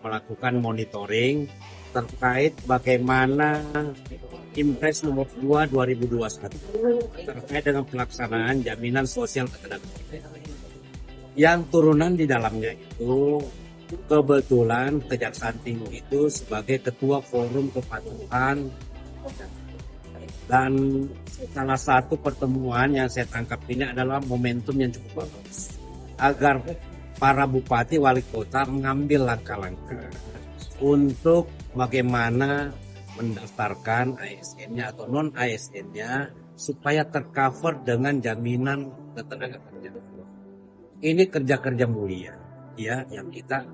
melakukan monitoring terkait bagaimana Impres nomor 2 2021 terkait dengan pelaksanaan jaminan sosial ketenagakerjaan. Yang turunan di dalamnya itu kebetulan Kejaksaan Tinggi itu sebagai ketua forum kepatuhan, dan salah satu pertemuan yang saya tangkap ini adalah momentum yang cukup bagus agar para bupati wali kota mengambil langkah-langkah untuk bagaimana mendaftarkan ASN-nya atau non ASN-nya supaya tercover dengan jaminan ketenagakerjaan. Ini kerja-kerja mulia ya yang kita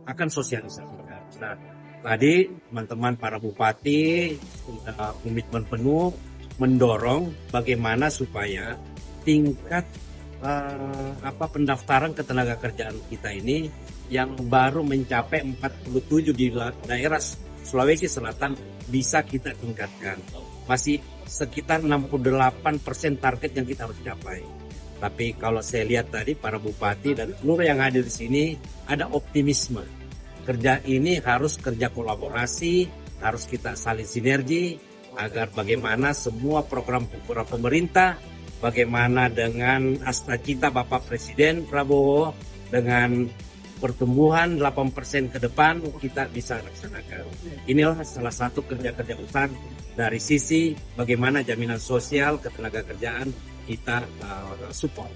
akan sosialisasikan. Nah, tadi teman-teman para bupati sudah komitmen penuh mendorong bagaimana supaya tingkat pendaftaran ketenagakerjaan kita ini yang baru mencapai 47 di daerah Sulawesi Selatan bisa kita tingkatkan. Masih sekitar 68% target yang kita harus capai. Tapi kalau saya lihat tadi para bupati dan seluruh yang hadir di sini ada optimisme. Kerja ini harus kerja kolaborasi, harus kita saling sinergi agar bagaimana semua program pemerintah, bagaimana dengan cita Bapak Presiden Prabowo dengan pertumbuhan 8% ke depan kita bisa laksanakan. Inilah salah satu kerja-kerja besar dari sisi bagaimana jaminan sosial ketenagakerjaan kita support.